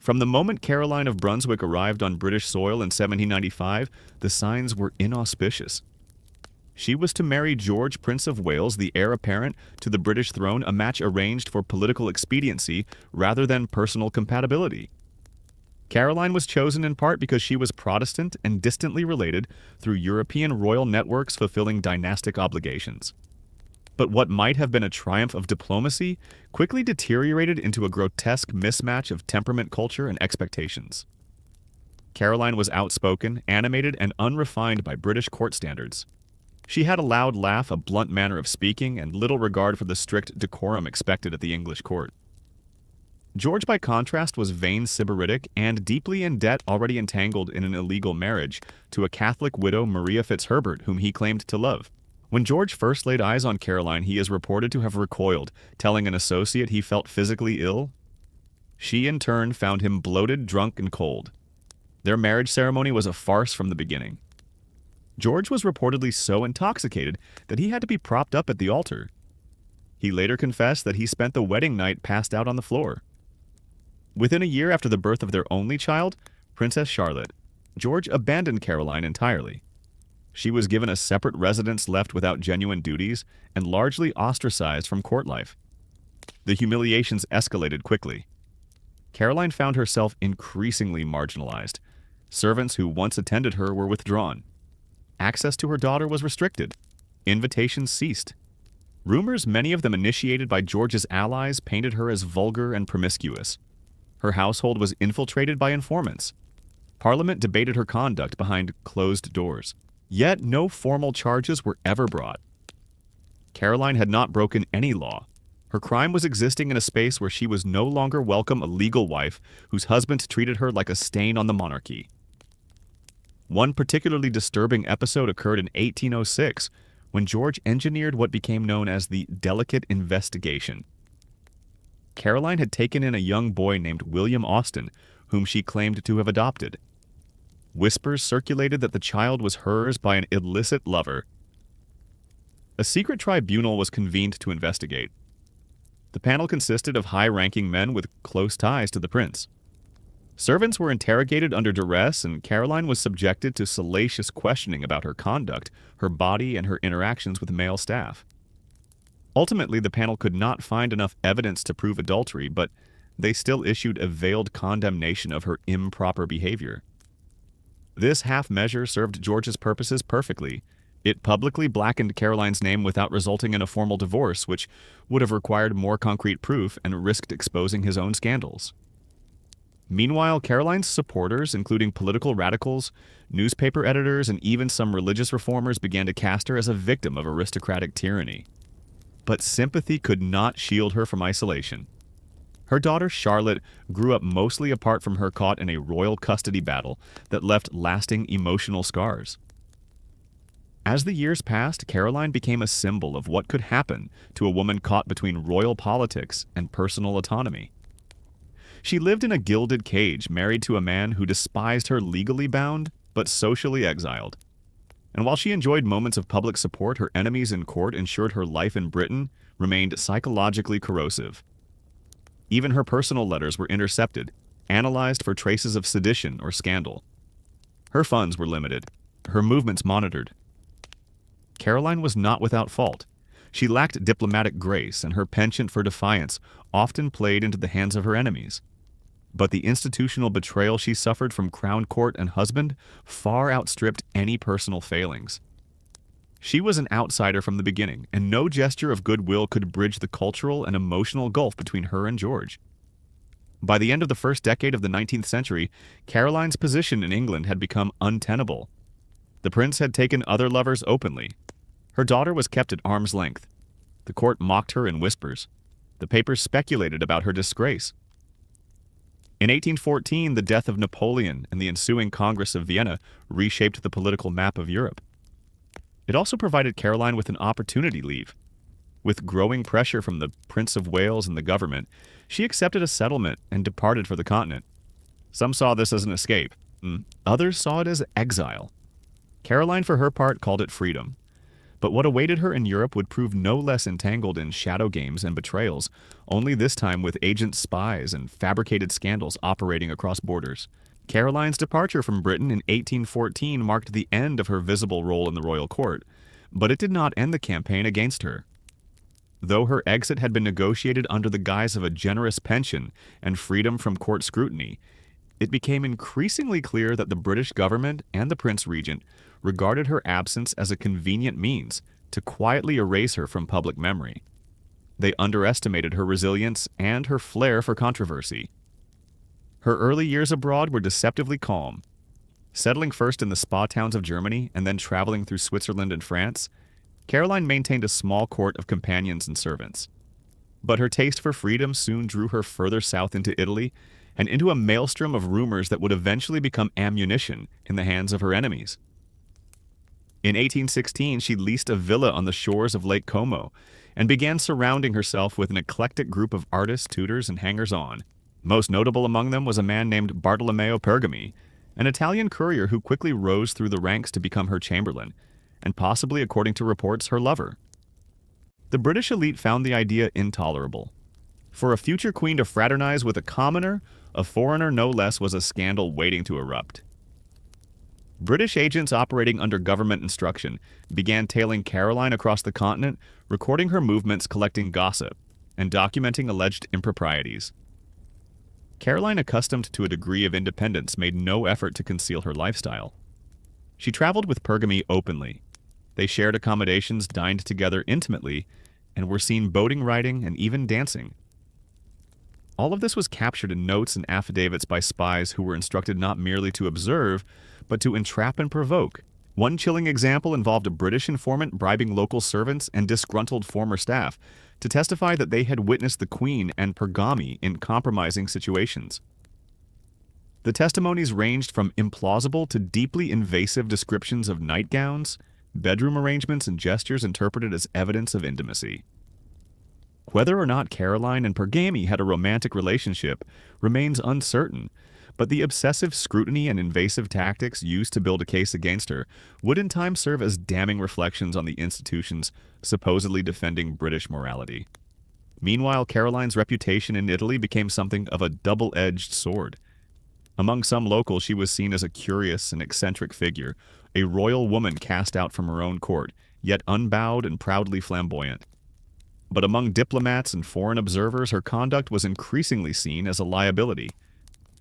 From the moment Caroline of Brunswick arrived on British soil in 1795, the signs were inauspicious. She was to marry George, Prince of Wales, the heir apparent to the British throne, a match arranged for political expediency rather than personal compatibility. Caroline was chosen in part because she was Protestant and distantly related through European royal networks fulfilling dynastic obligations. But what might have been a triumph of diplomacy quickly deteriorated into a grotesque mismatch of temperament, culture, and expectations. Caroline was outspoken, animated, and unrefined by British court standards. She had a loud laugh, a blunt manner of speaking, and little regard for the strict decorum expected at the English court. George, by contrast, was vain, sybaritic, and deeply in debt, already entangled in an illegal marriage to a Catholic widow, Maria Fitzherbert, whom he claimed to love. When George first laid eyes on Caroline, he is reported to have recoiled, telling an associate he felt physically ill. She, in turn, found him bloated, drunk, and cold. Their marriage ceremony was a farce from the beginning. George was reportedly so intoxicated that he had to be propped up at the altar. He later confessed that he spent the wedding night passed out on the floor. Within a year after the birth of their only child, Princess Charlotte, George abandoned Caroline entirely. She was given a separate residence, left without genuine duties, and largely ostracized from court life. The humiliations escalated quickly. Caroline found herself increasingly marginalized. Servants who once attended her were withdrawn. Access to her daughter was restricted. Invitations ceased. Rumors, many of them initiated by George's allies, painted her as vulgar and promiscuous. Her household was infiltrated by informants. Parliament debated her conduct behind closed doors. Yet no formal charges were ever brought. Caroline had not broken any law. Her crime was existing in a space where she was no longer welcome, a legal wife whose husband treated her like a stain on the monarchy. One particularly disturbing episode occurred in 1806, when George engineered what became known as the delicate investigation. Caroline had taken in a young boy named William Austin, whom she claimed to have adopted. Whispers circulated that the child was hers by an illicit lover. A secret tribunal was convened to investigate. The panel consisted of high-ranking men with close ties to the prince. Servants were interrogated under duress, and Caroline was subjected to salacious questioning about her conduct, her body, and her interactions with male staff. Ultimately, the panel could not find enough evidence to prove adultery, but they still issued a veiled condemnation of her improper behavior. This half measure served George's purposes perfectly. It publicly blackened Caroline's name without resulting in a formal divorce, which would have required more concrete proof and risked exposing his own scandals. Meanwhile, Caroline's supporters, including political radicals, newspaper editors, and even some religious reformers, began to cast her as a victim of aristocratic tyranny. But sympathy could not shield her from isolation. Her daughter Charlotte grew up mostly apart from her, caught in a royal custody battle that left lasting emotional scars. As the years passed, Caroline became a symbol of what could happen to a woman caught between royal politics and personal autonomy. She lived in a gilded cage, married to a man who despised her, legally bound, but socially exiled. And while she enjoyed moments of public support, her enemies in court ensured her life in Britain remained psychologically corrosive. Even her personal letters were intercepted, analyzed for traces of sedition or scandal. Her funds were limited, her movements monitored. Caroline was not without fault. She lacked diplomatic grace, and her penchant for defiance often played into the hands of her enemies. But the institutional betrayal she suffered from crown court and husband far outstripped any personal failings. She was an outsider from the beginning, and no gesture of goodwill could bridge the cultural and emotional gulf between her and George. By the end of the first decade of the 19th century, Caroline's position in England had become untenable. The prince had taken other lovers openly. Her daughter was kept at arm's length. The court mocked her in whispers. The papers speculated about her disgrace. In 1814, the death of Napoleon and the ensuing Congress of Vienna reshaped the political map of Europe. It also provided Caroline with an opportunity leave. With growing pressure from the Prince of Wales and the government, she accepted a settlement and departed for the continent. Some saw this as an escape. Others saw it as exile. Caroline, for her part, called it freedom. But what awaited her in Europe would prove no less entangled in shadow games and betrayals, only this time with agent spies and fabricated scandals operating across borders. Caroline's departure from Britain in 1814 marked the end of her visible role in the royal court, but it did not end the campaign against her. Though her exit had been negotiated under the guise of a generous pension and freedom from court scrutiny, it became increasingly clear that the British government and the Prince Regent regarded her absence as a convenient means to quietly erase her from public memory. They underestimated her resilience and her flair for controversy. Her early years abroad were deceptively calm. Settling first in the spa towns of Germany and then traveling through Switzerland and France, Caroline maintained a small court of companions and servants. But her taste for freedom soon drew her further south into Italy and into a maelstrom of rumors that would eventually become ammunition in the hands of her enemies. In 1816, she leased a villa on the shores of Lake Como and began surrounding herself with an eclectic group of artists, tutors, and hangers-on. Most notable among them was a man named Bartolomeo Pergami, an Italian courier who quickly rose through the ranks to become her chamberlain, and possibly, according to reports, her lover. The British elite found the idea intolerable. For a future queen to fraternize with a commoner, a foreigner no less, was a scandal waiting to erupt. British agents operating under government instruction began tailing Caroline across the continent, recording her movements, collecting gossip, and documenting alleged improprieties. Caroline, accustomed to a degree of independence, made no effort to conceal her lifestyle. She traveled with Pergami openly. They shared accommodations, dined together intimately, and were seen boating, riding, and even dancing. All of this was captured in notes and affidavits by spies who were instructed not merely to observe, but to entrap and provoke. One chilling example involved a British informant bribing local servants and disgruntled former staff to testify that they had witnessed the Queen and Pergami in compromising situations. The testimonies ranged from implausible to deeply invasive descriptions of nightgowns, bedroom arrangements, and gestures interpreted as evidence of intimacy. Whether or not Caroline and Pergami had a romantic relationship remains uncertain, but the obsessive scrutiny and invasive tactics used to build a case against her would in time serve as damning reflections on the institutions supposedly defending British morality. Meanwhile, Caroline's reputation in Italy became something of a double-edged sword. Among some locals, she was seen as a curious and eccentric figure, a royal woman cast out from her own court, yet unbowed and proudly flamboyant. But among diplomats and foreign observers, her conduct was increasingly seen as a liability.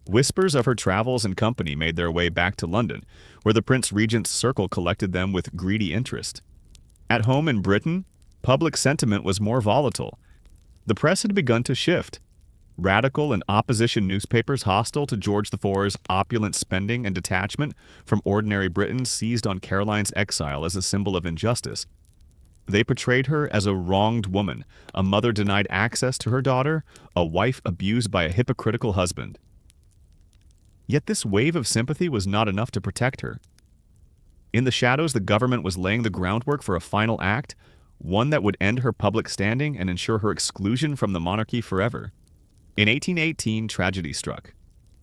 Whispers of her travels and company made their way back to London, where the Prince Regent's circle collected them with greedy interest. At home in Britain, public sentiment was more volatile. The press had begun to shift. Radical and opposition newspapers hostile to George IV's opulent spending and detachment from ordinary Britons seized on Caroline's exile as a symbol of injustice. They portrayed her as a wronged woman, a mother denied access to her daughter, a wife abused by a hypocritical husband. Yet this wave of sympathy was not enough to protect her. In the shadows, the government was laying the groundwork for a final act, one that would end her public standing and ensure her exclusion from the monarchy forever. In 1818, tragedy struck.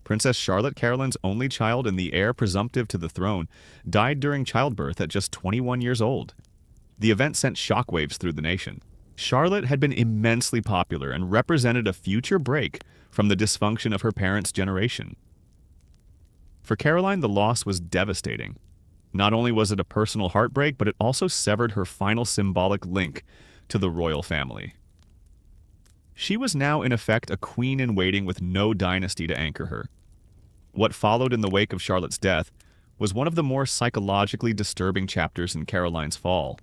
Princess Charlotte, Caroline's only child and the heir presumptive to the throne, died during childbirth at just 21 years old. The event sent shockwaves through the nation. Charlotte had been immensely popular and represented a future break from the dysfunction of her parents' generation. For Caroline, the loss was devastating. Not only was it a personal heartbreak, but it also severed her final symbolic link to the royal family. She was now, in effect, a queen in waiting with no dynasty to anchor her. What followed in the wake of Charlotte's death was one of the more psychologically disturbing chapters in Caroline's fall.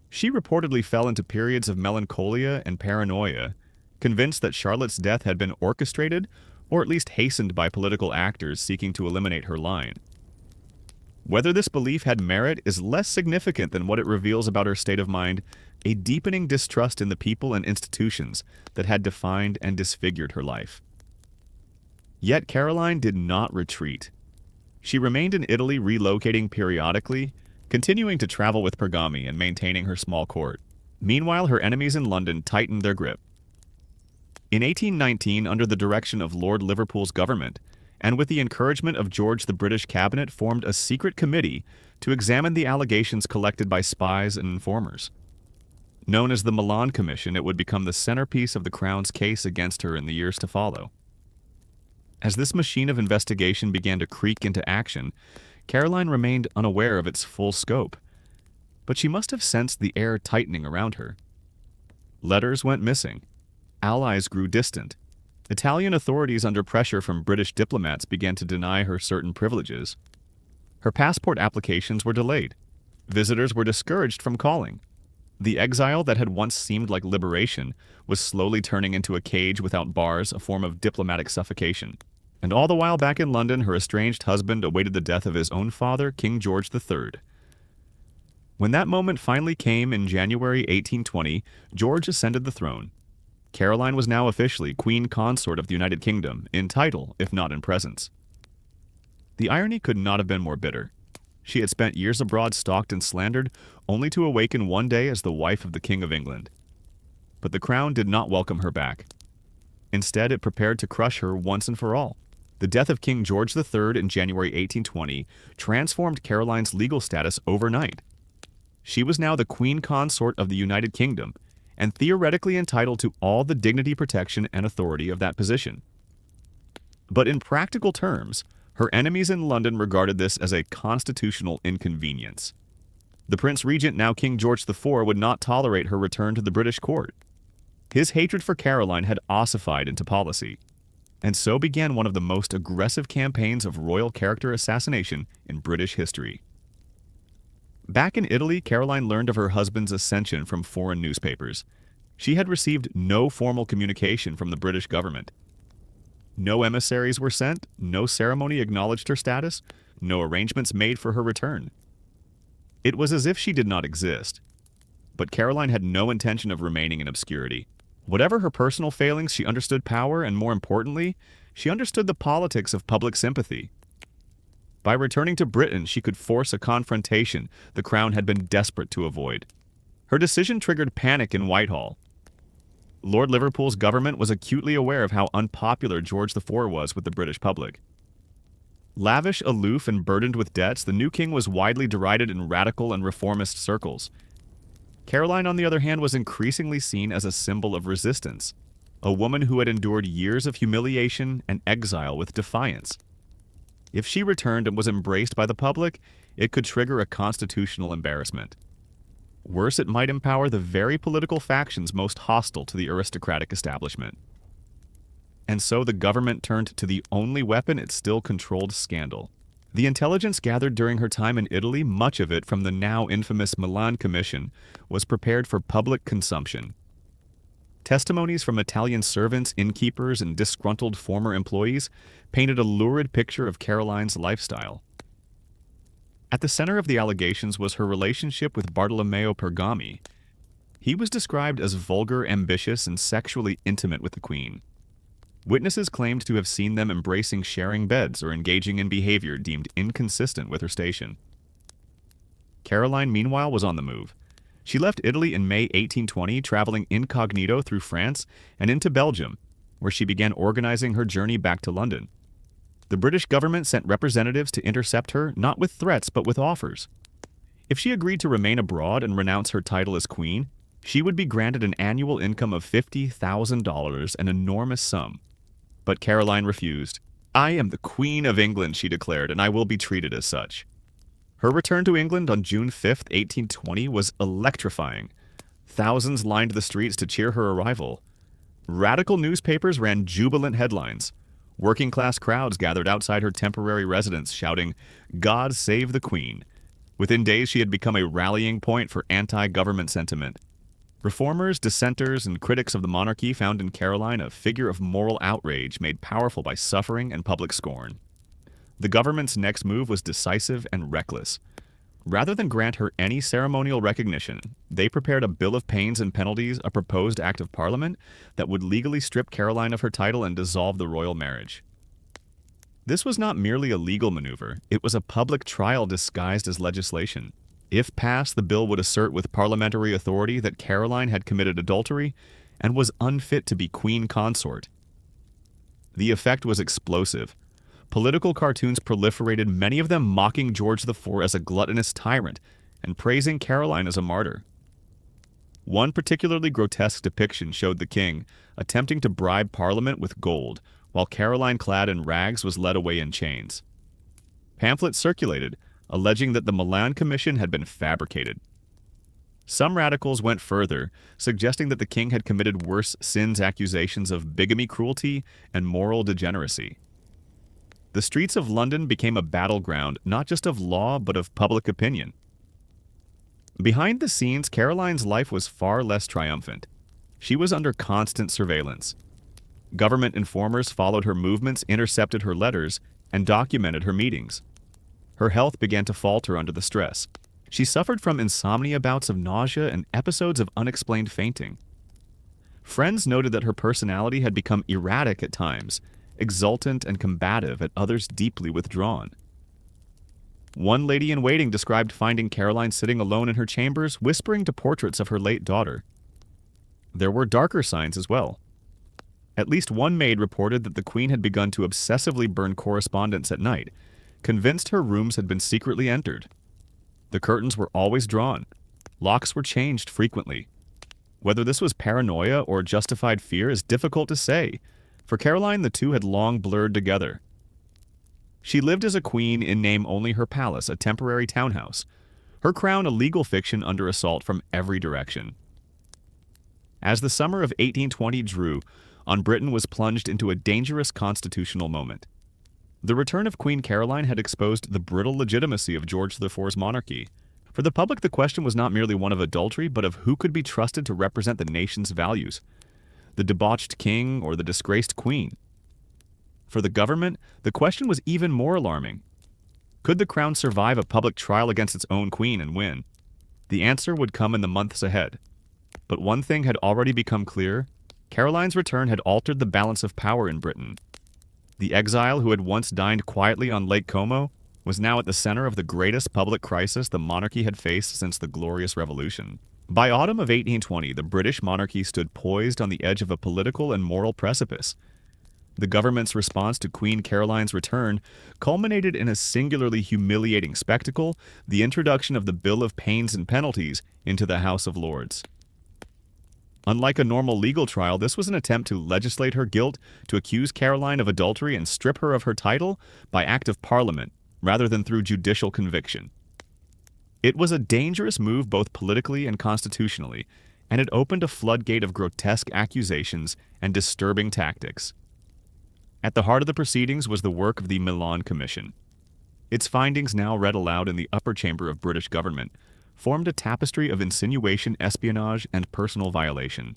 She reportedly fell into periods of melancholia and paranoia, convinced that Charlotte's death had been orchestrated or at least hastened by political actors seeking to eliminate her line. Whether this belief had merit is less significant than what it reveals about her state of mind, a deepening distrust in the people and institutions that had defined and disfigured her life. Yet Caroline did not retreat. She remained in Italy, relocating periodically, continuing to travel with Pergami and maintaining her small court. Meanwhile, her enemies in London tightened their grip. In 1819, under the direction of Lord Liverpool's government, and with the encouragement of George, the British cabinet formed a secret committee to examine the allegations collected by spies and informers. Known as the Milan Commission, it would become the centerpiece of the Crown's case against her in the years to follow. As this machine of investigation began to creak into action, Caroline remained unaware of its full scope, but she must have sensed the air tightening around her. Letters went missing. Allies grew distant. Italian authorities, under pressure from British diplomats, began to deny her certain privileges. Her passport applications were delayed. Visitors were discouraged from calling. The exile that had once seemed like liberation was slowly turning into a cage without bars, a form of diplomatic suffocation. And all the while back in London, her estranged husband awaited the death of his own father, King George III. When that moment finally came in January 1820, George ascended the throne. Caroline was now officially Queen Consort of the United Kingdom, in title, if not in presence. The irony could not have been more bitter. She had spent years abroad stalked and slandered, only to awaken one day as the wife of the King of England. But the Crown did not welcome her back. Instead, it prepared to crush her once and for all. The death of King George III in January 1820 transformed Caroline's legal status overnight. She was now the Queen Consort of the United Kingdom, and theoretically entitled to all the dignity, protection, and authority of that position. But in practical terms, her enemies in London regarded this as a constitutional inconvenience. The Prince Regent, now King George IV, would not tolerate her return to the British court. His hatred for Caroline had ossified into policy, and so began one of the most aggressive campaigns of royal character assassination in British history. Back in Italy, Caroline learned of her husband's ascension from foreign newspapers. She had received no formal communication from the British government. No emissaries were sent, no ceremony acknowledged her status, no arrangements made for her return. It was as if she did not exist. But Caroline had no intention of remaining in obscurity. Whatever her personal failings, she understood power, and more importantly, she understood the politics of public sympathy. By returning to Britain, she could force a confrontation the Crown had been desperate to avoid. Her decision triggered panic in Whitehall. Lord Liverpool's government was acutely aware of how unpopular George IV was with the British public. Lavish, aloof, and burdened with debts, the new king was widely derided in radical and reformist circles. Caroline, on the other hand, was increasingly seen as a symbol of resistance, a woman who had endured years of humiliation and exile with defiance. If she returned and was embraced by the public, it could trigger a constitutional embarrassment. Worse, it might empower the very political factions most hostile to the aristocratic establishment. And so the government turned to the only weapon it still controlled: scandal. The intelligence gathered during her time in Italy, much of it from the now infamous Milan Commission, was prepared for public consumption. Testimonies from Italian servants, innkeepers, and disgruntled former employees painted a lurid picture of Caroline's lifestyle. At the center of the allegations was her relationship with Bartolomeo Pergami. He was described as vulgar, ambitious, and sexually intimate with the Queen. Witnesses claimed to have seen them embracing sharing beds or engaging in behavior deemed inconsistent with her station. Caroline, meanwhile, was on the move. She left Italy in May 1820, traveling incognito through France and into Belgium, where she began organizing her journey back to London. The British government sent representatives to intercept her, not with threats but with offers. If she agreed to remain abroad and renounce her title as queen, she would be granted an annual income of $50,000, an enormous sum. But Caroline refused. "I am the Queen of England," she declared, "and I will be treated as such." Her return to England on June 5, 1820 was electrifying. Thousands lined the streets to cheer her arrival. Radical newspapers ran jubilant headlines. Working-class crowds gathered outside her temporary residence shouting, "God save the Queen." Within days, she had become a rallying point for anti-government sentiment. Reformers, dissenters, and critics of the monarchy found in Caroline a figure of moral outrage made powerful by suffering and public scorn. The government's next move was decisive and reckless. Rather than grant her any ceremonial recognition, they prepared a bill of pains and penalties, a proposed act of parliament that would legally strip Caroline of her title and dissolve the royal marriage. This was not merely a legal maneuver, it was a public trial disguised as legislation. If passed, the bill would assert with parliamentary authority that Caroline had committed adultery and was unfit to be queen consort. The effect was explosive. Political cartoons proliferated, many of them mocking George IV as a gluttonous tyrant and praising Caroline as a martyr. One particularly grotesque depiction showed the king attempting to bribe Parliament with gold, while Caroline, clad in rags, was led away in chains. Pamphlets circulated, alleging that the Milan Commission had been fabricated. Some radicals went further, suggesting that the king had committed worse sins, accusations of bigamy, cruelty, and moral degeneracy. The streets of London became a battleground not just of law but of public opinion. Behind the scenes, Caroline's life was far less triumphant. She was under constant surveillance. Government informers followed her movements, intercepted her letters, and documented her meetings. Her health began to falter under the stress. She suffered from insomnia, bouts of nausea, and episodes of unexplained fainting. Friends noted that her personality had become erratic at times, exultant and combative, at others deeply withdrawn. One lady-in-waiting described finding Caroline sitting alone in her chambers, whispering to portraits of her late daughter. There were darker signs as well. At least one maid reported that the queen had begun to obsessively burn correspondence at night, convinced her rooms had been secretly entered. The curtains were always drawn. Locks were changed frequently. Whether this was paranoia or justified fear is difficult to say. For Caroline, the two had long blurred together. She lived as a queen in name only. Her palace, a temporary townhouse. Her crown, a legal fiction under assault from every direction. As the summer of 1820 drew on, Britain was plunged into a dangerous constitutional moment. The return of Queen Caroline had exposed the brittle legitimacy of George IV's monarchy. For the public, the question was not merely one of adultery, but of who could be trusted to represent the nation's values: the debauched king or the disgraced queen. For the government, the question was even more alarming. Could the crown survive a public trial against its own queen and win? The answer would come in the months ahead. But one thing had already become clear: Caroline's return had altered the balance of power in Britain. The exile who had once dined quietly on Lake Como was now at the center of the greatest public crisis the monarchy had faced since the Glorious Revolution. By autumn of 1820, the British monarchy stood poised on the edge of a political and moral precipice. The government's response to Queen Caroline's return culminated in a singularly humiliating spectacle: the introduction of the Bill of Pains and Penalties into the House of Lords. Unlike a normal legal trial, this was an attempt to legislate her guilt, to accuse Caroline of adultery and strip her of her title by act of Parliament, rather than through judicial conviction. It was a dangerous move both politically and constitutionally, and it opened a floodgate of grotesque accusations and disturbing tactics. At the heart of the proceedings was the work of the Milan Commission. Its findings, now read aloud in the upper chamber of British government, formed a tapestry of insinuation, espionage, and personal violation.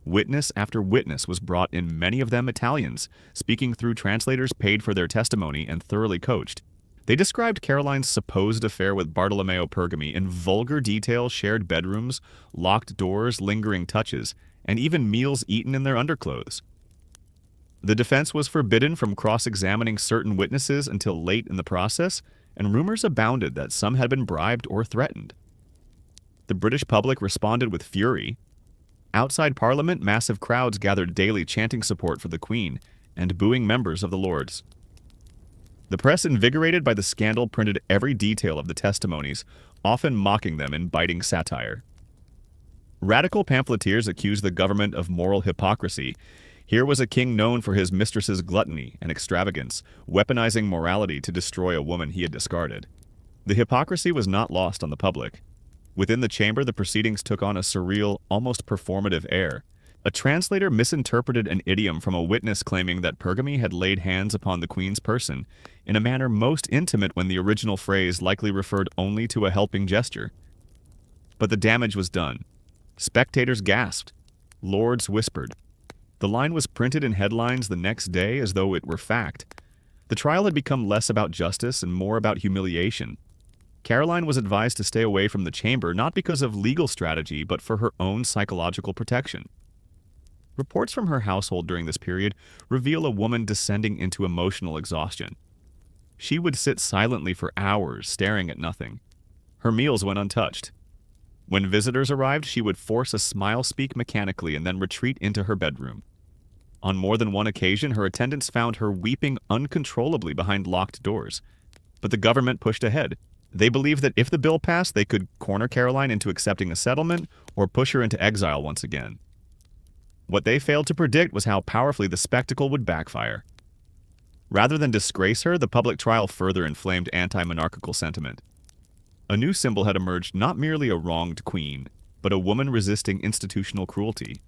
Witness after witness was brought in, many of them Italians, speaking through translators paid for their testimony and thoroughly coached. They described Caroline's supposed affair with Bartolomeo Pergami in vulgar detail: shared bedrooms, locked doors, lingering touches, and even meals eaten in their underclothes. The defense was forbidden from cross-examining certain witnesses until late in the process, and rumors abounded that some had been bribed or threatened. The British public responded with fury. Outside Parliament, massive crowds gathered daily, chanting support for the Queen and booing members of the Lords. The press, invigorated by the scandal, printed every detail of the testimonies, often mocking them in biting satire. Radical pamphleteers accused the government of moral hypocrisy. Here was a king known for his mistress's gluttony and extravagance, weaponizing morality to destroy a woman he had discarded. The hypocrisy was not lost on the public. Within the chamber, the proceedings took on a surreal, almost performative air. A translator misinterpreted an idiom from a witness claiming that Pergami had laid hands upon the queen's person in a manner most intimate, when the original phrase likely referred only to a helping gesture. But the damage was done. Spectators gasped. Lords whispered. The line was printed in headlines the next day as though it were fact. The trial had become less about justice and more about humiliation. Caroline was advised to stay away from the chamber, not because of legal strategy, but for her own psychological protection. Reports from her household during this period reveal a woman descending into emotional exhaustion. She would sit silently for hours, staring at nothing. Her meals went untouched. When visitors arrived, she would force a smile, speak mechanically, and then retreat into her bedroom. On more than one occasion, her attendants found her weeping uncontrollably behind locked doors. But the government pushed ahead. They believed that if the bill passed, they could corner Caroline into accepting a settlement or push her into exile once again. What they failed to predict was how powerfully the spectacle would backfire. Rather than disgrace her, the public trial further inflamed anti-monarchical sentiment. A new symbol had emerged, not merely a wronged queen, but a woman resisting institutional cruelty.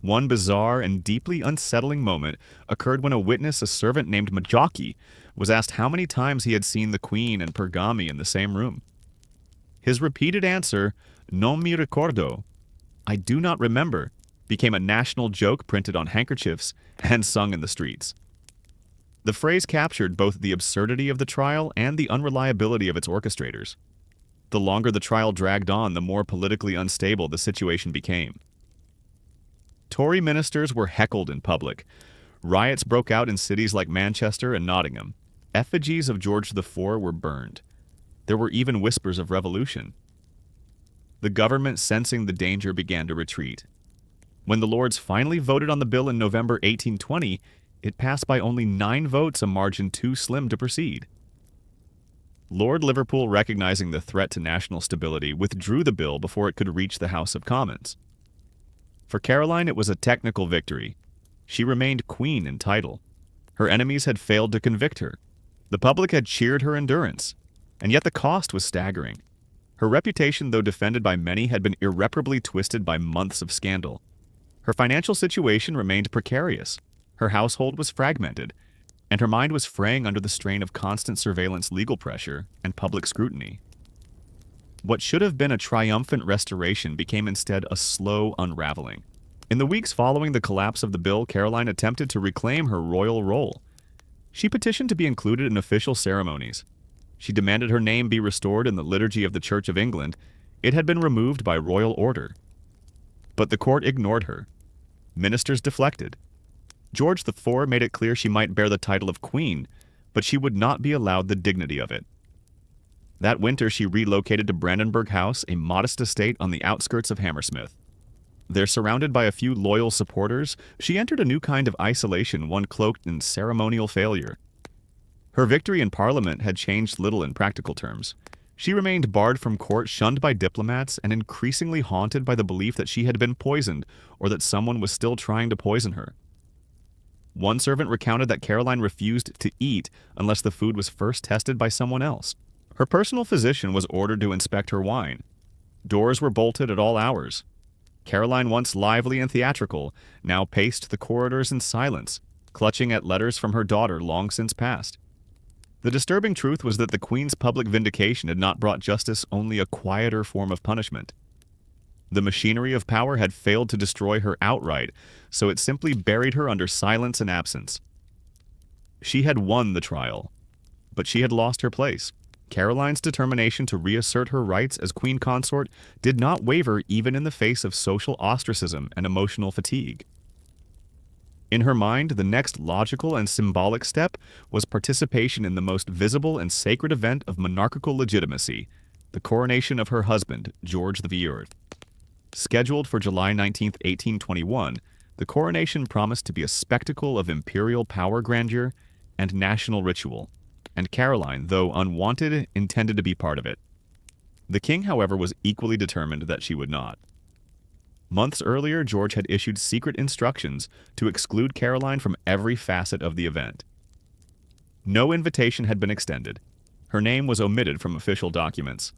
One bizarre and deeply unsettling moment occurred when a witness, a servant named Majaki, was asked how many times he had seen the queen and Pergami in the same room. His repeated answer, "Non mi ricordo," "I do not remember," became a national joke printed on handkerchiefs and sung in the streets. The phrase captured both the absurdity of the trial and the unreliability of its orchestrators. The longer the trial dragged on, the more politically unstable the situation became. Tory ministers were heckled in public. Riots broke out in cities like Manchester and Nottingham. Effigies of George IV were burned. There were even whispers of revolution. The government, sensing the danger, began to retreat. When the Lords finally voted on the bill in November 1820, it passed by only 9 votes, a margin too slim to proceed. Lord Liverpool, recognizing the threat to national stability, withdrew the bill before it could reach the House of Commons. For Caroline, it was a technical victory. She remained queen in title. Her enemies had failed to convict her. The public had cheered her endurance, and yet the cost was staggering. Her reputation, though defended by many, had been irreparably twisted by months of scandal. Her financial situation remained precarious. Her household was fragmented, and her mind was fraying under the strain of constant surveillance, legal pressure, and public scrutiny. What should have been a triumphant restoration became instead a slow unraveling. In the weeks following the collapse of the bill, Caroline attempted to reclaim her royal role. She petitioned to be included in official ceremonies. She demanded her name be restored in the liturgy of the Church of England. It had been removed by royal order. But the court ignored her. Ministers deflected. George IV made it clear she might bear the title of queen, but she would not be allowed the dignity of it. That winter, she relocated to Brandenburg House, a modest estate on the outskirts of Hammersmith. There, surrounded by a few loyal supporters, she entered a new kind of isolation, one cloaked in ceremonial failure. Her victory in Parliament had changed little in practical terms. She remained barred from court, shunned by diplomats, and increasingly haunted by the belief that she had been poisoned or that someone was still trying to poison her. One servant recounted that Caroline refused to eat unless the food was first tested by someone else. Her personal physician was ordered to inspect her wine. Doors were bolted at all hours. Caroline, once lively and theatrical, now paced the corridors in silence, clutching at letters from her daughter long since passed. The disturbing truth was that the Queen's public vindication had not brought justice, only a quieter form of punishment. The machinery of power had failed to destroy her outright, so it simply buried her under silence and absence. She had won the trial, but she had lost her place. Caroline's determination to reassert her rights as queen consort did not waver even in the face of social ostracism and emotional fatigue. In her mind, the next logical and symbolic step was participation in the most visible and sacred event of monarchical legitimacy, the coronation of her husband, George IV. Scheduled for July 19, 1821, the coronation promised to be a spectacle of imperial power, grandeur, and national ritual, and Caroline, though unwanted, intended to be part of it. The king, however, was equally determined that she would not. Months earlier, George had issued secret instructions to exclude Caroline from every facet of the event. No invitation had been extended. Her name was omitted from official documents.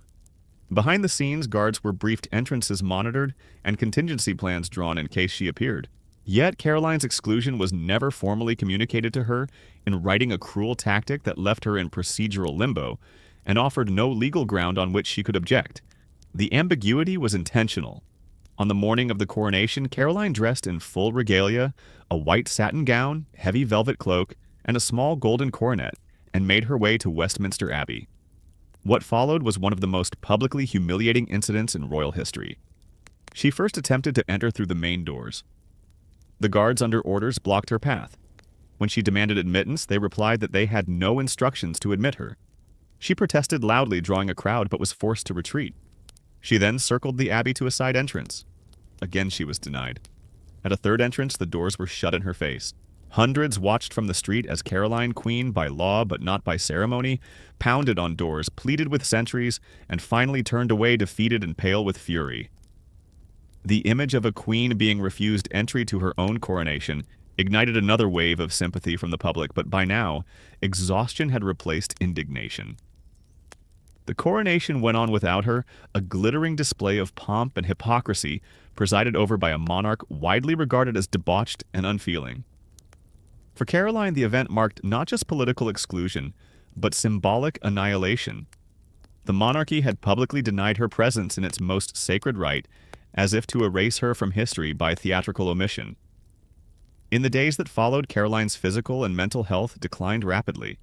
Behind the scenes, guards were briefed, entrances monitored, and contingency plans drawn in case she appeared. Yet Caroline's exclusion was never formally communicated to her, in writing, a cruel tactic that left her in procedural limbo and offered no legal ground on which she could object. The ambiguity was intentional. On the morning of the coronation, Caroline dressed in full regalia, a white satin gown, heavy velvet cloak, and a small golden coronet, and made her way to Westminster Abbey. What followed was one of the most publicly humiliating incidents in royal history. She first attempted to enter through the main doors. The guards under orders blocked her path. When she demanded admittance, they replied that they had no instructions to admit her. She protested loudly, drawing a crowd, but was forced to retreat. She then circled the abbey to a side entrance. Again she was denied. At a third entrance, the doors were shut in her face. Hundreds watched from the street as Caroline, queen by law but not by ceremony, pounded on doors, pleaded with sentries, and finally turned away defeated and pale with fury. The image of a queen being refused entry to her own coronation ignited another wave of sympathy from the public, but by now, exhaustion had replaced indignation. The coronation went on without her, a glittering display of pomp and hypocrisy presided over by a monarch widely regarded as debauched and unfeeling. For Caroline, the event marked not just political exclusion, but symbolic annihilation. The monarchy had publicly denied her presence in its most sacred rite, as if to erase her from history by theatrical omission. In the days that followed, Caroline's physical and mental health declined rapidly.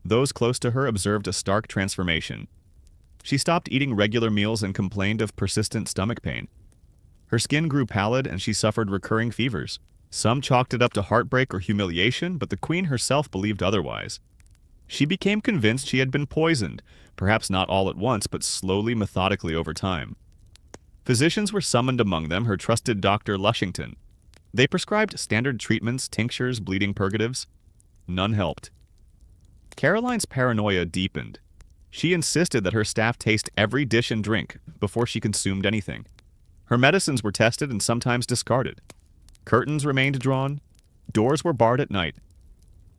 Those close to her observed a stark transformation. She stopped eating regular meals and complained of persistent stomach pain. Her skin grew pallid and she suffered recurring fevers. Some chalked it up to heartbreak or humiliation, but the queen herself believed otherwise. She became convinced she had been poisoned, perhaps not all at once, but slowly, methodically over time. Physicians were summoned, among them her trusted Dr. Lushington. They prescribed standard treatments, tinctures, bleeding purgatives. None helped. Caroline's paranoia deepened. She insisted that her staff taste every dish and drink before she consumed anything. Her medicines were tested and sometimes discarded. Curtains remained drawn. Doors were barred at night.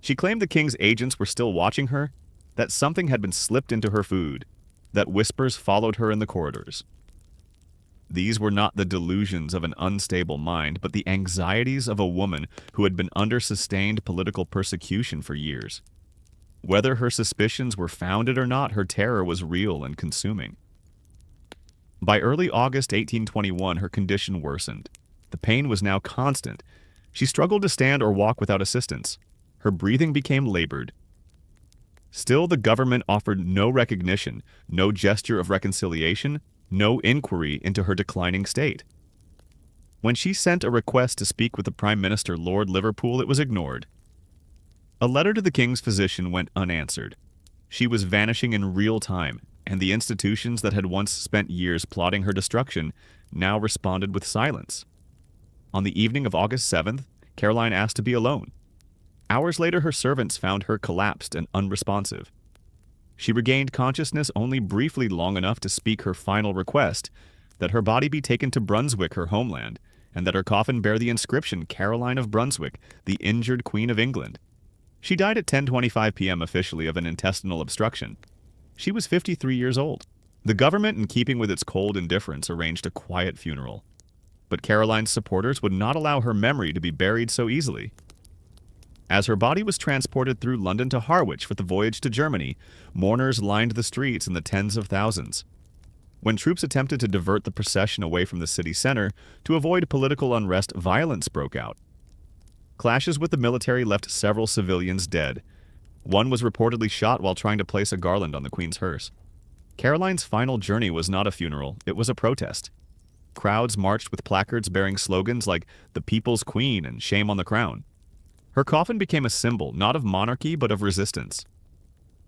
She claimed the king's agents were still watching her, that something had been slipped into her food, that whispers followed her in the corridors. These were not the delusions of an unstable mind, but the anxieties of a woman who had been under sustained political persecution for years. Whether her suspicions were founded or not, her terror was real and consuming. By early August 1821, her condition worsened. The pain was now constant. She struggled to stand or walk without assistance. Her breathing became labored. Still, the government offered no recognition, no gesture of reconciliation, no inquiry into her declining state. When she sent a request to speak with the Prime Minister, Lord Liverpool, it was ignored. A letter to the king's physician went unanswered. She was vanishing in real time, and the institutions that had once spent years plotting her destruction now responded with silence. On the evening of August 7th, Caroline asked to be alone. Hours later, her servants found her collapsed and unresponsive. She regained consciousness only briefly, long enough to speak her final request, that her body be taken to Brunswick, her homeland, and that her coffin bear the inscription, Caroline of Brunswick, the injured Queen of England. She died at 10:25 p.m. officially of an intestinal obstruction. She was 53 years old. The government, in keeping with its cold indifference, arranged a quiet funeral. But Caroline's supporters would not allow her memory to be buried so easily. As her body was transported through London to Harwich for the voyage to Germany, mourners lined the streets in the tens of thousands. When troops attempted to divert the procession away from the city center to avoid political unrest, violence broke out. Clashes with the military left several civilians dead. One was reportedly shot while trying to place a garland on the Queen's hearse. Caroline's final journey was not a funeral, it was a protest. Crowds marched with placards bearing slogans like "The People's Queen" and "Shame on the Crown." Her coffin became a symbol not of monarchy but of resistance.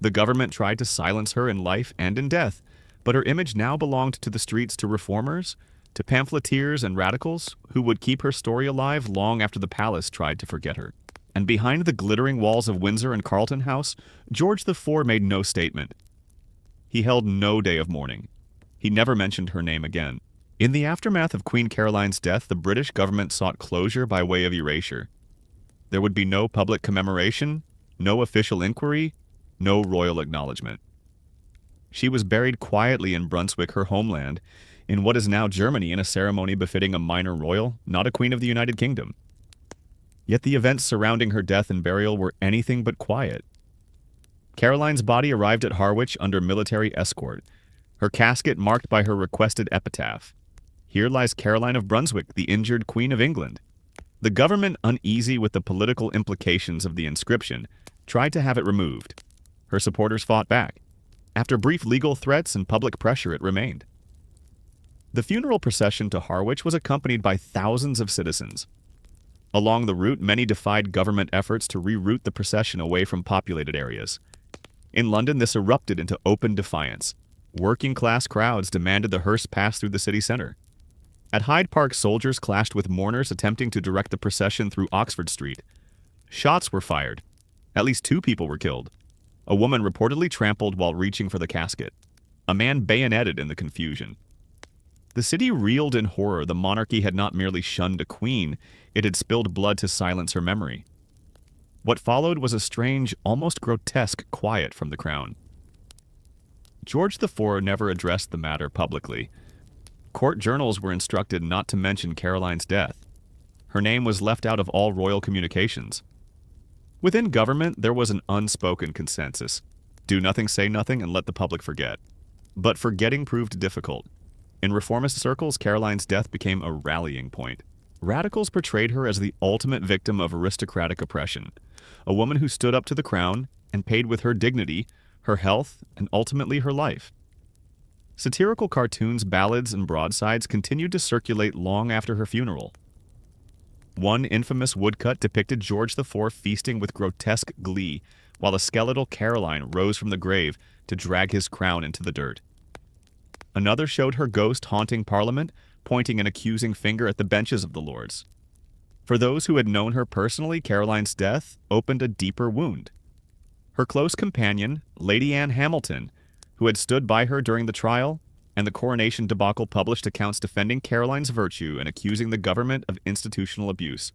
The government tried to silence her in life and in death, but her image now belonged to the streets, to reformers, to pamphleteers and radicals who would keep her story alive long after the palace tried to forget her. And behind the glittering walls of Windsor and Carlton House, George IV made no statement. He held no day of mourning. He never mentioned her name again. In the aftermath of Queen Caroline's death, the British government sought closure by way of erasure. There would be no public commemoration, no official inquiry, no royal acknowledgement. She was buried quietly in Brunswick, her homeland, in what is now Germany, in a ceremony befitting a minor royal, not a queen of the United Kingdom. Yet the events surrounding her death and burial were anything but quiet. Caroline's body arrived at Harwich under military escort, her casket marked by her requested epitaph. "Here lies Caroline of Brunswick, the injured Queen of England." The government, uneasy with the political implications of the inscription, tried to have it removed. Her supporters fought back. After brief legal threats and public pressure, it remained. The funeral procession to Harwich was accompanied by thousands of citizens. Along the route, many defied government efforts to reroute the procession away from populated areas. In London, this erupted into open defiance. Working-class crowds demanded the hearse pass through the city center. At Hyde Park, soldiers clashed with mourners attempting to direct the procession through Oxford Street. Shots were fired. At least 2 people were killed. A woman reportedly trampled while reaching for the casket. A man bayoneted in the confusion. The city reeled in horror. The monarchy had not merely shunned a queen, it had spilled blood to silence her memory. What followed was a strange, almost grotesque quiet from the crown. George IV never addressed the matter publicly. Court journals were instructed not to mention Caroline's death. Her name was left out of all royal communications. Within government, there was an unspoken consensus. Do nothing, say nothing, and let the public forget. But forgetting proved difficult. In reformist circles, Caroline's death became a rallying point. Radicals portrayed her as the ultimate victim of aristocratic oppression, a woman who stood up to the crown and paid with her dignity, her health, and ultimately her life. Satirical cartoons, ballads, and broadsides continued to circulate long after her funeral. One infamous woodcut depicted George IV feasting with grotesque glee, while a skeletal Caroline rose from the grave to drag his crown into the dirt. Another showed her ghost haunting Parliament, pointing an accusing finger at the benches of the Lords. For those who had known her personally, Caroline's death opened a deeper wound. Her close companion, Lady Anne Hamilton, who had stood by her during the trial, and the coronation debacle published accounts defending Caroline's virtue and accusing the government of institutional abuse.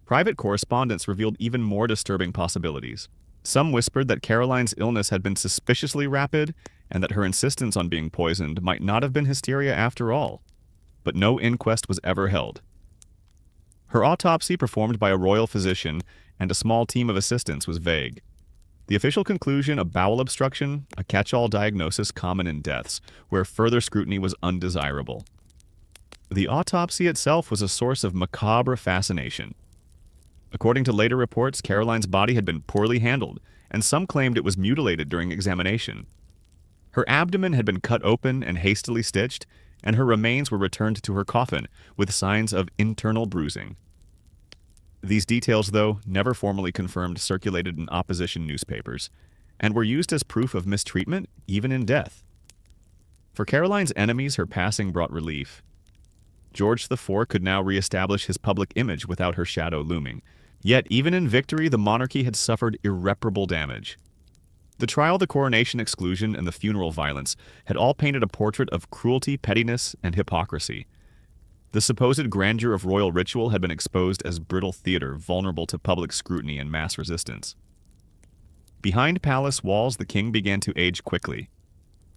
Private correspondence revealed even more disturbing possibilities. Some whispered that Caroline's illness had been suspiciously rapid and that her insistence on being poisoned might not have been hysteria after all. But no inquest was ever held. Her autopsy, performed by a royal physician and a small team of assistants, was vague. The official conclusion, a bowel obstruction, a catch-all diagnosis common in deaths, where further scrutiny was undesirable. The autopsy itself was a source of macabre fascination. According to later reports, Caroline's body had been poorly handled, and some claimed it was mutilated during examination. Her abdomen had been cut open and hastily stitched, and her remains were returned to her coffin with signs of internal bruising. These details, though, never formally confirmed, circulated in opposition newspapers, and were used as proof of mistreatment even in death. For Caroline's enemies, her passing brought relief. George IV could now re-establish his public image without her shadow looming. Yet, even in victory, the monarchy had suffered irreparable damage. The trial, the coronation exclusion, and the funeral violence had all painted a portrait of cruelty, pettiness, and hypocrisy. The supposed grandeur of royal ritual had been exposed as brittle theater, vulnerable to public scrutiny and mass resistance. Behind palace walls, the king began to age quickly.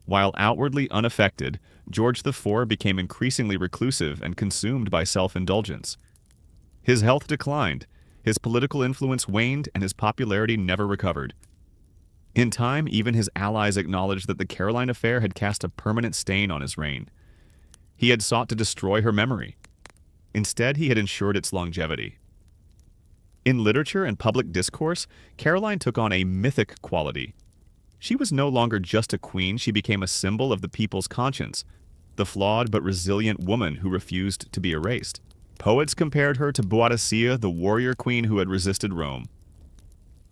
While outwardly unaffected, George IV became increasingly reclusive and consumed by self-indulgence. His health declined, his political influence waned, and his popularity never recovered. In time, even his allies acknowledged that the Caroline affair had cast a permanent stain on his reign. He had sought to destroy her memory. Instead, he had ensured its longevity. In literature and public discourse, Caroline took on a mythic quality. She was no longer just a queen, she became a symbol of the people's conscience, the flawed but resilient woman who refused to be erased. Poets compared her to Boadicea, the warrior queen who had resisted Rome.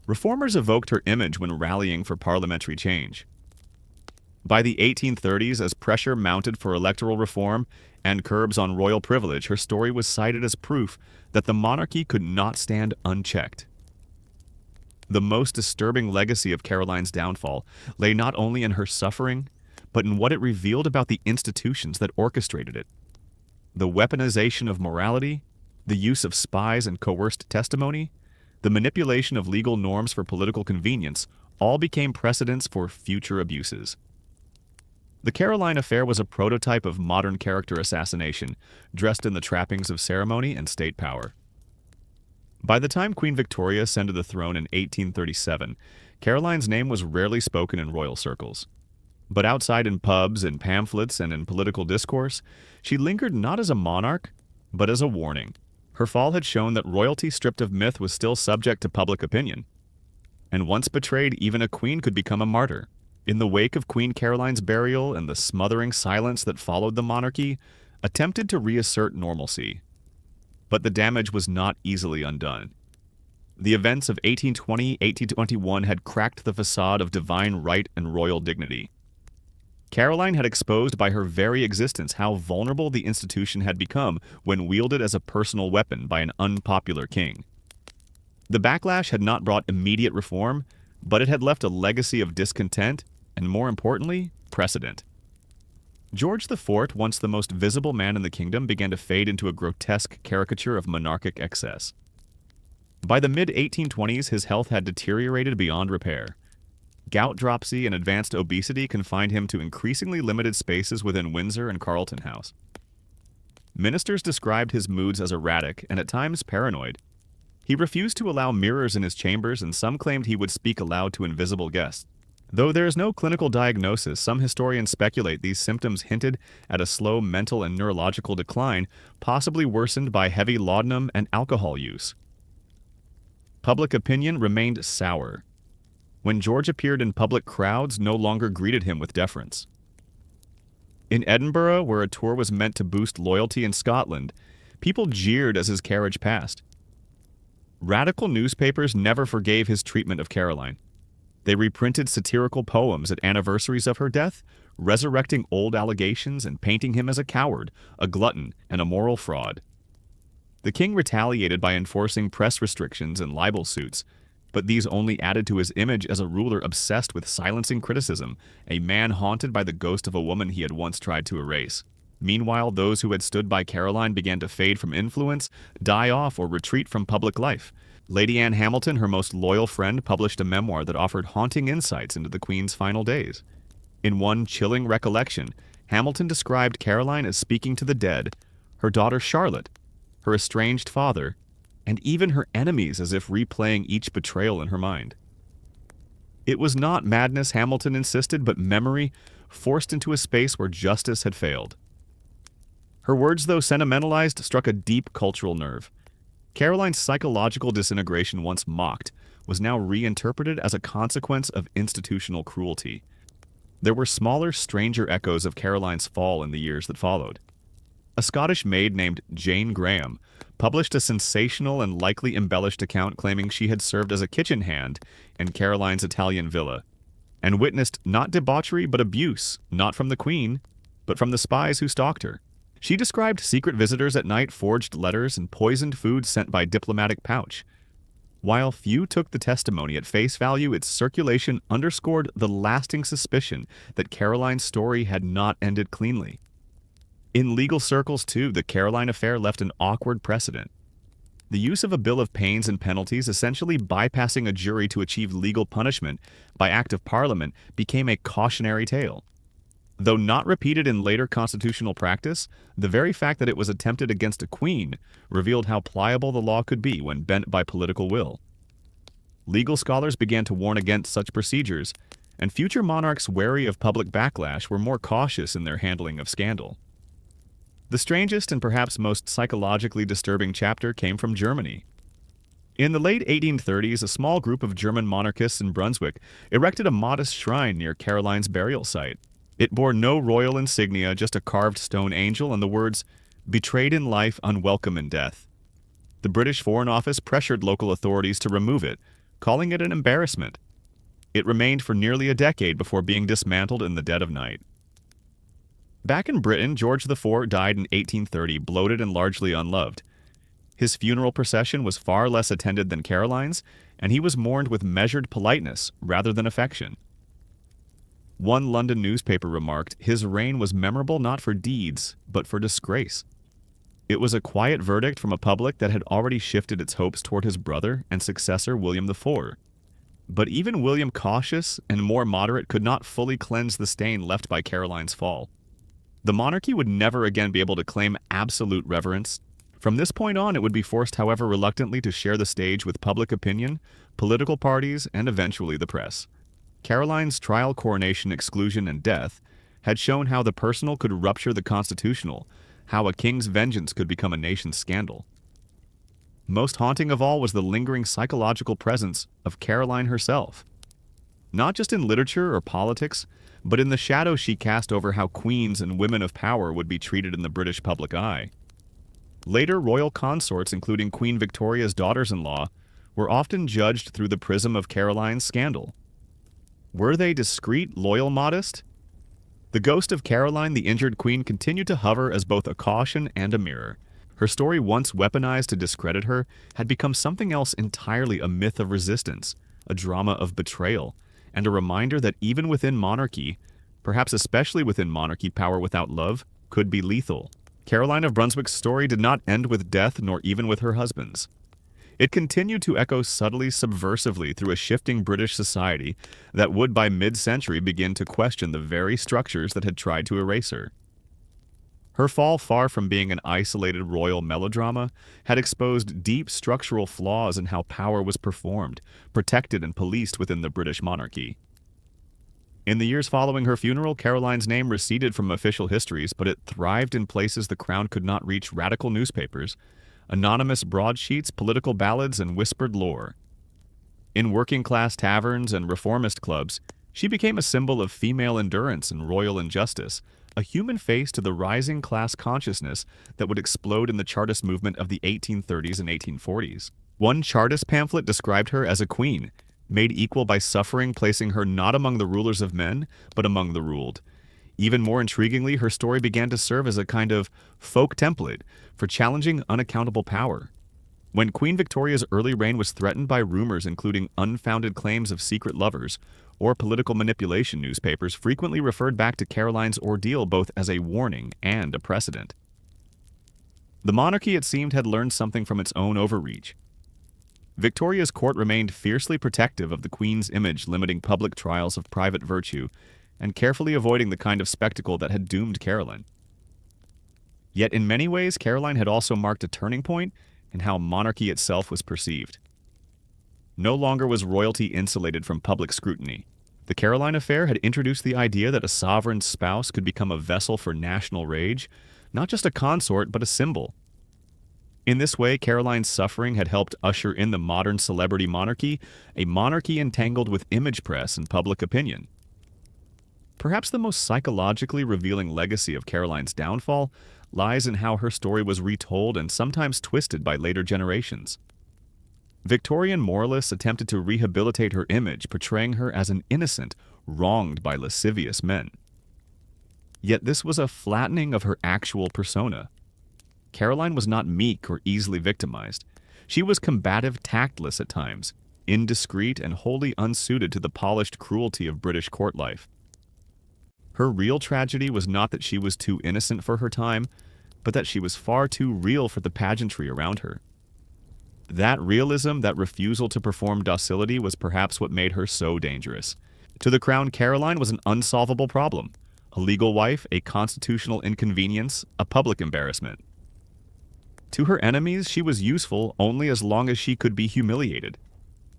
Reformers evoked her image when rallying for parliamentary change. By the 1830s, as pressure mounted for electoral reform and curbs on royal privilege, her story was cited as proof that the monarchy could not stand unchecked. The most disturbing legacy of Caroline's downfall lay not only in her suffering, but in what it revealed about the institutions that orchestrated it. The weaponization of morality, the use of spies and coerced testimony, the manipulation of legal norms for political convenience all became precedents for future abuses. The Caroline affair was a prototype of modern character assassination, dressed in the trappings of ceremony and state power. By the time Queen Victoria ascended the throne in 1837, Caroline's name was rarely spoken in royal circles. But outside in pubs, in pamphlets, and in political discourse, she lingered not as a monarch, but as a warning. Her fall had shown that royalty stripped of myth was still subject to public opinion. And once betrayed, even a queen could become a martyr. In the wake of Queen Caroline's burial and the smothering silence that followed, the monarchy attempted to reassert normalcy. But the damage was not easily undone. The events of 1820-1821 had cracked the facade of divine right and royal dignity. Caroline had exposed by her very existence how vulnerable the institution had become when wielded as a personal weapon by an unpopular king. The backlash had not brought immediate reform, but it had left a legacy of discontent and, more importantly, precedent. George IV, once the most visible man in the kingdom, began to fade into a grotesque caricature of monarchic excess. By the mid-1820s, his health had deteriorated beyond repair. Gout, dropsy, and advanced obesity confined him to increasingly limited spaces within Windsor and Carlton House. Ministers described his moods as erratic and at times paranoid. He refused to allow mirrors in his chambers, and some claimed he would speak aloud to invisible guests. Though there is no clinical diagnosis, some historians speculate these symptoms hinted at a slow mental and neurological decline, possibly worsened by heavy laudanum and alcohol use. Public opinion remained sour. When George appeared in public, crowds no longer greeted him with deference. In Edinburgh, where a tour was meant to boost loyalty in Scotland, people jeered as his carriage passed. Radical newspapers never forgave his treatment of Caroline. They reprinted satirical poems at anniversaries of her death, resurrecting old allegations and painting him as a coward, a glutton, and a moral fraud. The king retaliated by enforcing press restrictions and libel suits, but these only added to his image as a ruler obsessed with silencing criticism, a man haunted by the ghost of a woman he had once tried to erase. Meanwhile, those who had stood by Caroline began to fade from influence, die off, or retreat from public life. Lady Anne Hamilton, her most loyal friend, published a memoir that offered haunting insights into the Queen's final days. In one chilling recollection, Hamilton described Caroline as speaking to the dead, her daughter Charlotte, her estranged father, and even her enemies, as if replaying each betrayal in her mind. It was not madness, Hamilton insisted, but memory forced into a space where justice had failed. Her words, though sentimentalized, struck a deep cultural nerve. Caroline's psychological disintegration, once mocked, was now reinterpreted as a consequence of institutional cruelty. There were smaller, stranger echoes of Caroline's fall in the years that followed. A Scottish maid named Jane Graham published a sensational and likely embellished account claiming she had served as a kitchen hand in Caroline's Italian villa, and witnessed not debauchery but abuse, not from the Queen, but from the spies who stalked her. She described secret visitors at night, forged letters, and poisoned food sent by diplomatic pouch. While few took the testimony at face value, its circulation underscored the lasting suspicion that Caroline's story had not ended cleanly. In legal circles, too, the Caroline affair left an awkward precedent. The use of a bill of pains and penalties, essentially bypassing a jury to achieve legal punishment by act of Parliament, became a cautionary tale. Though not repeated in later constitutional practice, the very fact that it was attempted against a queen revealed how pliable the law could be when bent by political will. Legal scholars began to warn against such procedures, and future monarchs wary of public backlash were more cautious in their handling of scandal. The strangest and perhaps most psychologically disturbing chapter came from Germany. In the late 1830s, a small group of German monarchists in Brunswick erected a modest shrine near Caroline's burial site. It bore no royal insignia, just a carved stone angel and the words, "Betrayed in life, unwelcome in death." The British Foreign Office pressured local authorities to remove it, calling it an embarrassment. It remained for nearly a decade before being dismantled in the dead of night. Back in Britain, George IV died in 1830, bloated and largely unloved. His funeral procession was far less attended than Caroline's, and he was mourned with measured politeness rather than affection. One London newspaper remarked, his reign was memorable not for deeds, but for disgrace. It was a quiet verdict from a public that had already shifted its hopes toward his brother and successor William IV. But even William, cautious and more moderate, could not fully cleanse the stain left by Caroline's fall. The monarchy would never again be able to claim absolute reverence. From this point on, it would be forced, however reluctantly, to share the stage with public opinion, political parties, and eventually the press. Caroline's trial, coronation, exclusion, and death had shown how the personal could rupture the constitutional, how a king's vengeance could become a nation's scandal. Most haunting of all was the lingering psychological presence of Caroline herself. Not just in literature or politics, but in the shadow she cast over how queens and women of power would be treated in the British public eye. Later royal consorts, including Queen Victoria's daughters-in-law, were often judged through the prism of Caroline's scandal. Were they discreet, loyal, modest? The ghost of Caroline, the injured queen, continued to hover as both a caution and a mirror. Her story, once weaponized to discredit her, had become something else entirely: a myth of resistance, a drama of betrayal, and a reminder that even within monarchy, perhaps especially within monarchy, power without love could be lethal. Caroline of Brunswick's story did not end with death, nor even with her husband's. It continued to echo subtly, subversively through a shifting British society that would by mid-century begin to question the very structures that had tried to erase her. Her fall, far from being an isolated royal melodrama, had exposed deep structural flaws in how power was performed, protected, and policed within the British monarchy. In the years following her funeral, Caroline's name receded from official histories, but it thrived in places the crown could not reach: radical newspapers, anonymous broadsheets, political ballads, and whispered lore. In working-class taverns and reformist clubs, she became a symbol of female endurance and royal injustice, a human face to the rising class consciousness that would explode in the Chartist movement of the 1830s and 1840s. One Chartist pamphlet described her as a queen, made equal by suffering, placing her not among the rulers of men, but among the ruled. Even more intriguingly, her story began to serve as a kind of folk template for challenging unaccountable power. When Queen Victoria's early reign was threatened by rumors including unfounded claims of secret lovers or political manipulation, newspapers frequently referred back to Caroline's ordeal both as a warning and a precedent. The monarchy, it seemed, had learned something from its own overreach. Victoria's court remained fiercely protective of the Queen's image, limiting public trials of private virtue and carefully avoiding the kind of spectacle that had doomed Caroline. Yet in many ways, Caroline had also marked a turning point in how monarchy itself was perceived. No longer was royalty insulated from public scrutiny. The Caroline affair had introduced the idea that a sovereign's spouse could become a vessel for national rage, not just a consort, but a symbol. In this way, Caroline's suffering had helped usher in the modern celebrity monarchy, a monarchy entangled with image press and public opinion. Perhaps the most psychologically revealing legacy of Caroline's downfall lies in how her story was retold and sometimes twisted by later generations. Victorian moralists attempted to rehabilitate her image, portraying her as an innocent, wronged by lascivious men. Yet this was a flattening of her actual persona. Caroline was not meek or easily victimized. She was combative, tactless at times, indiscreet, and wholly unsuited to the polished cruelty of British court life. Her real tragedy was not that she was too innocent for her time, but that she was far too real for the pageantry around her. That realism, that refusal to perform docility, was perhaps what made her so dangerous. To the crown, Caroline was an unsolvable problem, a legal wife, a constitutional inconvenience, a public embarrassment. To her enemies, she was useful only as long as she could be humiliated,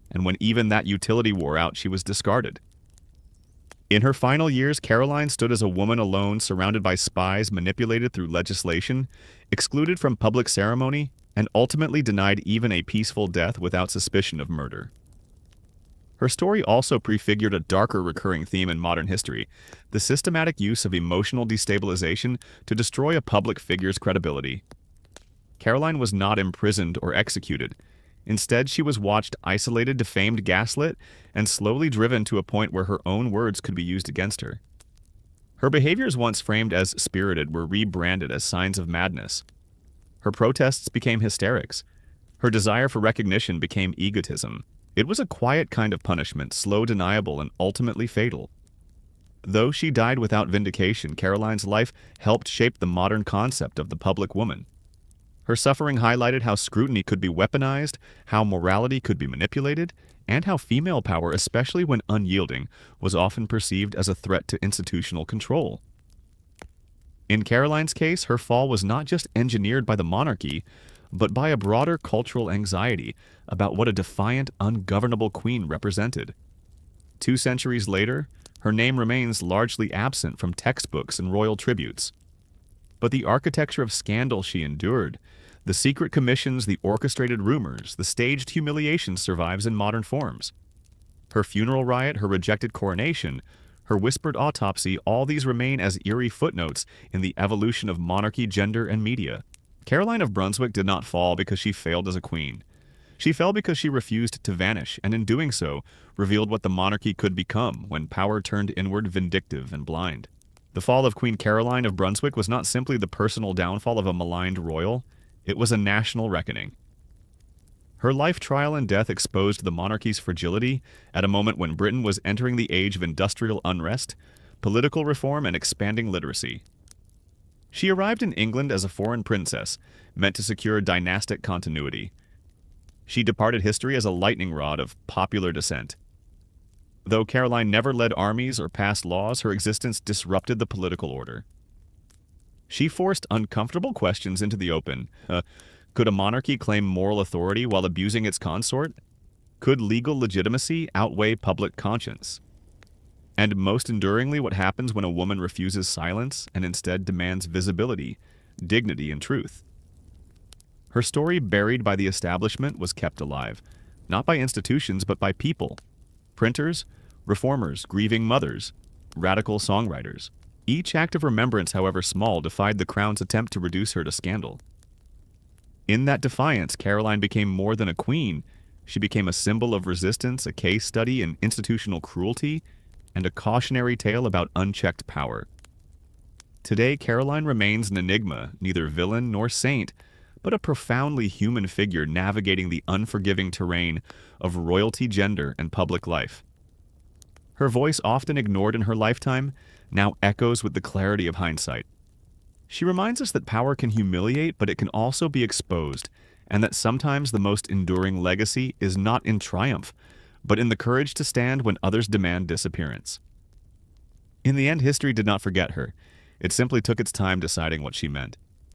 and when even that utility wore out, she was discarded. In her final years, Caroline stood as a woman alone, surrounded by spies, manipulated through legislation, excluded from public ceremony, and ultimately denied even a peaceful death without suspicion of murder. Her story also prefigured a darker recurring theme in modern history: the systematic use of emotional destabilization to destroy a public figure's credibility. Caroline was not imprisoned or executed. Instead, she was watched, isolated, defamed, gaslit, and slowly driven to a point where her own words could be used against her. Her behaviors, once framed as spirited, were rebranded as signs of madness. Her protests became hysterics. Her desire for recognition became egotism. It was a quiet kind of punishment, slow, deniable, and ultimately fatal. Though she died without vindication, Caroline's life helped shape the modern concept of the public woman. Her suffering highlighted how scrutiny could be weaponized, how morality could be manipulated, and how female power, especially when unyielding, was often perceived as a threat to institutional control. In Caroline's case, her fall was not just engineered by the monarchy, but by a broader cultural anxiety about what a defiant, ungovernable queen represented. 2 centuries later, her name remains largely absent from textbooks and royal tributes. But the architecture of scandal she endured, the secret commissions, the orchestrated rumors, the staged humiliation survives in modern forms. Her funeral riot, her rejected coronation, her whispered autopsy, all these remain as eerie footnotes in the evolution of monarchy, gender, and media. Caroline of Brunswick did not fall because she failed as a queen. She fell because she refused to vanish, and in doing so, revealed what the monarchy could become when power turned inward, vindictive and blind. The fall of Queen Caroline of Brunswick was not simply the personal downfall of a maligned royal, it was a national reckoning. Her life trial and death exposed the monarchy's fragility at a moment when Britain was entering the age of industrial unrest, political reform, and expanding literacy. She arrived in England as a foreign princess, meant to secure dynastic continuity. She departed history as a lightning rod of popular dissent. Though Caroline never led armies or passed laws, her existence disrupted the political order. She forced uncomfortable questions into the open. Could a monarchy claim moral authority while abusing its consort? Could legal legitimacy outweigh public conscience? And most enduringly, what happens when a woman refuses silence and instead demands visibility, dignity, and truth? Her story, buried by the establishment, was kept alive, not by institutions but by people. Printers, reformers, grieving mothers, radical songwriters. Each act of remembrance, however small, defied the crown's attempt to reduce her to scandal. In that defiance, Caroline became more than a queen. She became a symbol of resistance, a case study in institutional cruelty, and a cautionary tale about unchecked power. Today, Caroline remains an enigma, neither villain nor saint, but a profoundly human figure navigating the unforgiving terrain of royalty, gender, and public life. Her voice, often ignored in her lifetime, now echoes with the clarity of hindsight. She reminds us that power can humiliate, but it can also be exposed, and that sometimes the most enduring legacy is not in triumph, but in the courage to stand when others demand disappearance. In the end, history did not forget her. It simply took its time deciding what she meant.